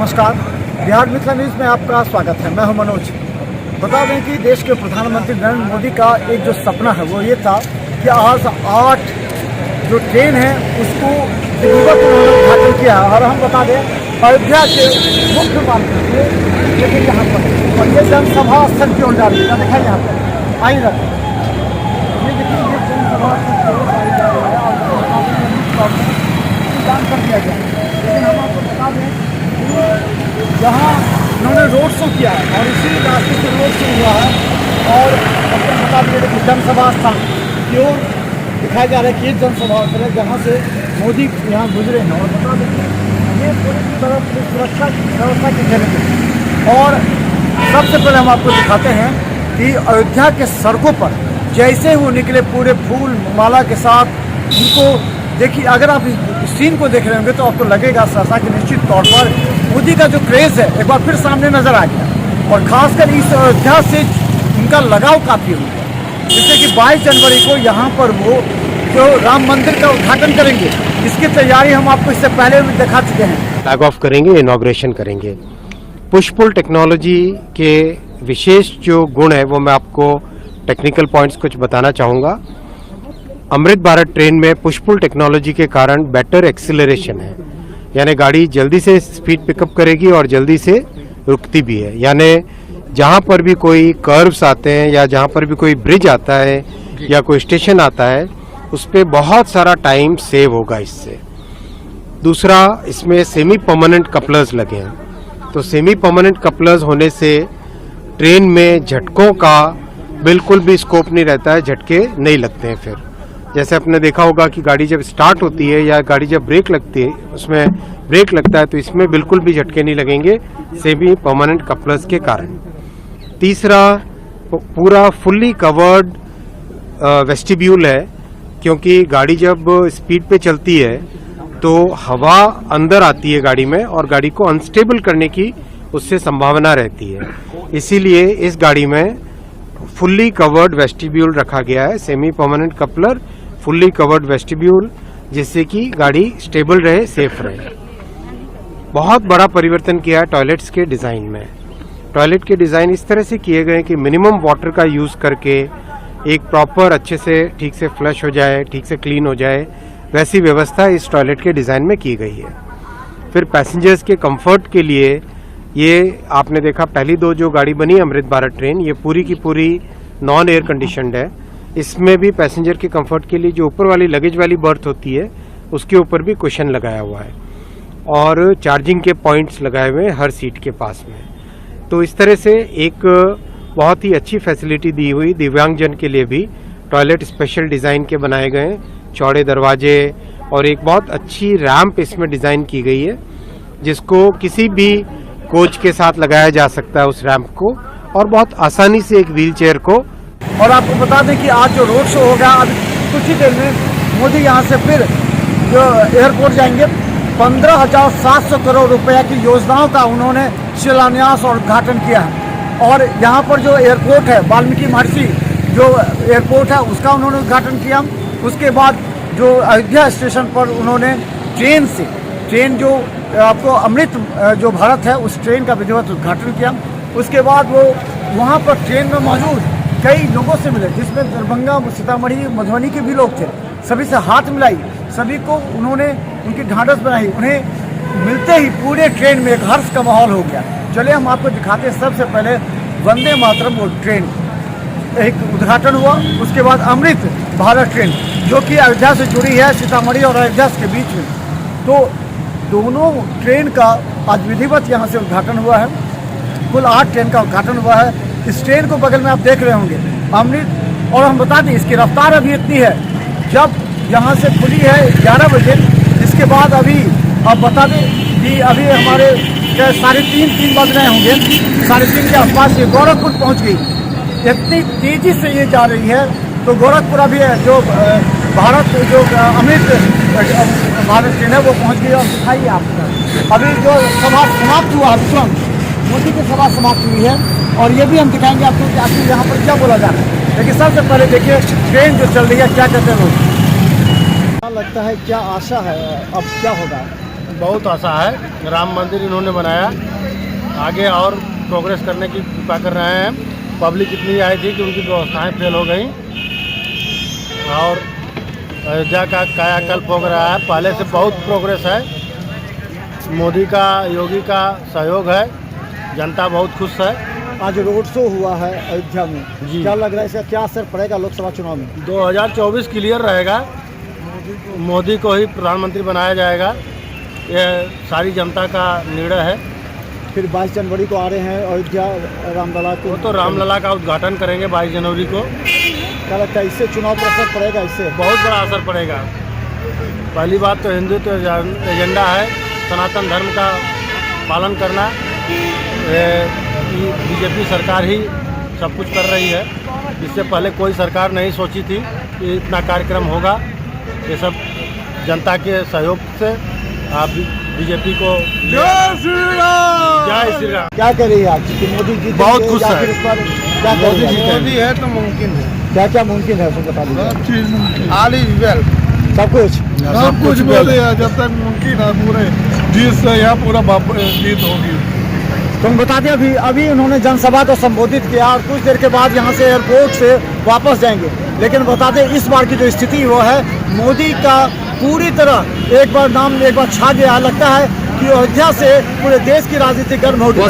नमस्कार, बिहार मिथिला न्यूज़ में आपका स्वागत है। मैं हूं मनोज। बता दें कि देश के प्रधानमंत्री नरेंद्र मोदी का एक जो सपना है वो ये था कि आज 8 जो ट्रेन है उसको विधिवत उन्होंने उद्घाटन किया। और हम बता दें अयोध्या के मुख्य मार्ग से देखिए यहाँ पर, और ये जनसभा स्थल की ओर जा रही है। देखा यहाँ पर आई रख ये देखिए, ये जनसभा दान कर दिया गया। लेकिन हम आपको बता दें जहाँ उन्होंने रोड शो किया है और इसी रास्ते से रोड शो हुआ है। और आपको बता दिए कि जनसभा स्थान की ओर दिखाया जा रहा है कि ये जनसभा स्थल है जहाँ से मोदी यहाँ गुजरे हैं। और बता दें ये पूरी की तरफ सुरक्षा की व्यवस्था की जगह। और सबसे पहले हम आपको दिखाते हैं कि अयोध्या के सड़कों पर जैसे वो निकले पूरे फूल माला के साथ, उनको देखिए, अगर आप इस सीन को देख रहे होंगे तो आपको लगेगा सहसा कि निश्चित तौर पर मोदी का जो क्रेज़ है एक बार फिर सामने नजर आ गया। और खासकर इस अयोध्या से उनका लगाव काफ़ी हो गया, जिससे कि 22 जनवरी को यहाँ पर वो जो राम मंदिर का उद्घाटन करेंगे, इसकी तैयारी हम आपको इससे पहले भी दिखा चुके हैं। फ्लैग ऑफ करेंगे, इनॉग्रेशन करेंगे। पुश पुल टेक्नोलॉजी के विशेष जो गुण है वो मैं आपको टेक्निकल पॉइंट्स कुछ बताना चाहूँगा। अमृत भारत ट्रेन में पुश पुल टेक्नोलॉजी के कारण बेटर एक्सीलरेशन है, यानी गाड़ी जल्दी से स्पीड पिकअप करेगी और जल्दी से रुकती भी है। यानी जहाँ पर भी कोई कर्व्स आते हैं या जहाँ पर भी कोई ब्रिज आता है या कोई स्टेशन आता है, उस पर बहुत सारा टाइम सेव होगा इससे। दूसरा, इसमें सेमी परमानेंट कपलर्स लगे हैं, तो सेमी परमानेंट कपलर्स होने से ट्रेन में झटकों का बिल्कुल भी स्कोप नहीं रहता है, झटके नहीं लगते हैं। फिर जैसे आपने देखा होगा कि गाड़ी जब स्टार्ट होती है या गाड़ी जब ब्रेक लगती है, उसमें ब्रेक लगता है तो इसमें बिल्कुल भी झटके नहीं लगेंगे सेमी परमानेंट कपलर्स के कारण। तीसरा, पूरा फुल्ली कवर्ड वेस्टिब्यूल है, क्योंकि गाड़ी जब स्पीड पे चलती है तो हवा अंदर आती है गाड़ी में और गाड़ी को अनस्टेबल करने की उससे संभावना रहती है। इसीलिए इस गाड़ी में फुल्ली कवर्ड वेस्टिब्यूल रखा गया है, semi permanent coupler, fully covered vestibule, जिससे कि गाड़ी स्टेबल रहे, सेफ रहे। बहुत बड़ा परिवर्तन किया है टॉयलेट्स के डिज़ाइन में। टॉयलेट के डिज़ाइन इस तरह से किए गए कि मिनिमम वाटर का यूज़ करके एक प्रॉपर अच्छे से ठीक से फ्लश हो जाए, ठीक से क्लीन हो जाए, वैसी व्यवस्था इस टॉयलेट के डिज़ाइन में की गई है। फिर पैसेंजर्स के कंफर्ट के लिए ये आपने देखा पहली 2 जो गाड़ी बनी अमृत भारत ट्रेन, ये पूरी की पूरी नॉन एयर कंडीशनड है। इसमें भी पैसेंजर के कंफर्ट के लिए जो ऊपर वाली लगेज वाली बर्थ होती है उसके ऊपर भी कुशन लगाया हुआ है और चार्जिंग के पॉइंट्स लगाए हुए हैं हर सीट के पास में। तो इस तरह से एक बहुत ही अच्छी फैसिलिटी दी हुई, दिव्यांगजन के लिए भी टॉयलेट स्पेशल डिज़ाइन के बनाए गए, चौड़े दरवाजे और एक बहुत अच्छी रैंप इसमें डिज़ाइन की गई है, जिसको किसी भी कोच के साथ लगाया जा सकता है उस रैंप को, और बहुत आसानी से एक व्हील चेयर को। और आपको बता दें कि आज जो रोड शो होगा, अब कुछ ही देर में मोदी यहाँ से फिर जो एयरपोर्ट जाएंगे। 15,700 करोड़ रुपए की योजनाओं का उन्होंने शिलान्यास और उद्घाटन किया है। और यहाँ पर जो एयरपोर्ट है, वाल्मीकि महर्षि जो एयरपोर्ट है, उसका उन्होंने उद्घाटन किया। उसके बाद जो अयोध्या स्टेशन पर उन्होंने ट्रेन जो आपको अमृत जो भारत है उस ट्रेन का विधिवत उद्घाटन किया। उसके बाद वो वहाँ पर ट्रेन में मौजूद कई लोगों से मिले, जिसमें दरभंगा, सीतामढ़ी, मधुबनी के भी लोग थे। सभी से हाथ मिलाई, सभी को उन्होंने उनकी ढांढस बनाई। उन्हें मिलते ही पूरे ट्रेन में एक हर्ष का माहौल हो गया। चलिए हम आपको दिखाते हैं। सबसे पहले वंदे मातरम वो ट्रेन एक उद्घाटन हुआ। उसके बाद अमृत भारत ट्रेन जो कि अयोध्या से जुड़ी है, सीतामढ़ी और अयोध्या के बीच में, तो दोनों ट्रेन का आज विधिवत यहाँ से उद्घाटन हुआ है। कुल 8 ट्रेन का उद्घाटन हुआ है। इस ट्रेन को बगल में आप देख रहे होंगे अमृत। और हम बता दें इसकी रफ्तार अभी इतनी है, जब यहाँ से खुली है 11 बजे, इसके बाद अभी आप बता दें कि अभी हमारे 3:30 बज रहे होंगे, 3:30 के आसपास ये गोरखपुर पहुँच गई। इतनी तेज़ी से ये जा रही है। तो गोरखपुर अभी जो भारत जो अमृत भारत ट्रेन है वो पहुँच गई। और दिखाइए आपको अभी जो सभा समाप्त हुआ है, मोदी की सभा समाप्त हुई है, और ये भी हम दिखाएंगे आपको कि आखिर यहाँ पर क्या बोला जा रहा है। लेकिन सबसे पहले देखिए ट्रेन जो चल रही है, क्या कहते हैं लोग, क्या लगता है, क्या आशा है, अब क्या होगा? बहुत आशा है। राम मंदिर इन्होंने बनाया, आगे और प्रोग्रेस करने की कृपा कर रहे हैं। पब्लिक इतनी आई थी कि उनकी व्यवस्थाएं फेल हो गई और अयोध्या का कायाकल्प हो रहा है। पहले से बहुत प्रोग्रेस है। मोदी का, योगी का सहयोग है, जनता बहुत खुश है। आज रोड शो हुआ है अयोध्या में जी। क्या लग रहा है इसका क्या असर पड़ेगा लोकसभा चुनाव में? 2024 क्लियर रहेगा, मोदी को ही प्रधानमंत्री बनाया जाएगा। यह सारी जनता का निर्णय है। फिर 22 जनवरी को आ रहे हैं अयोध्या रामलला को, वो तो रामलला का उद्घाटन करेंगे 22 जनवरी को। क्या लगता है इससे चुनाव पर असर पड़ेगा? इससे बहुत बड़ा असर पड़ेगा। पहली बात तो हिंदुत्व एजेंडा है, सनातन धर्म का पालन करना। बीजेपी सरकार ही सब कुछ कर रही है। इससे पहले कोई सरकार नहीं सोची थी कि इतना कार्यक्रम होगा। ये सब जनता के सहयोग से आप बीजेपी को जय श्री राम। क्या करिए आज कि मोदी जी बहुत खुश या है। फिर इस पर क्या मोदी करिए? मोदी है तो मुमकिन है। क्या क्या मुमकिन है उसको बता दीजिए। All is well. सब कुछ सब कुछ बोले जब तक मुमकिन है पूरे जीत से यहाँ पूरा जीत होगी। तो हम बता दें अभी उन्होंने जनसभा को संबोधित किया और कुछ देर के बाद यहाँ से एयरपोर्ट से वापस जाएंगे। लेकिन बता दें इस बार की जो स्थिति वो है, मोदी का पूरी तरह एक बार नाम एक बार छा गया। लगता है कि अयोध्या से पूरे देश की राजनीति गर्म हो गई।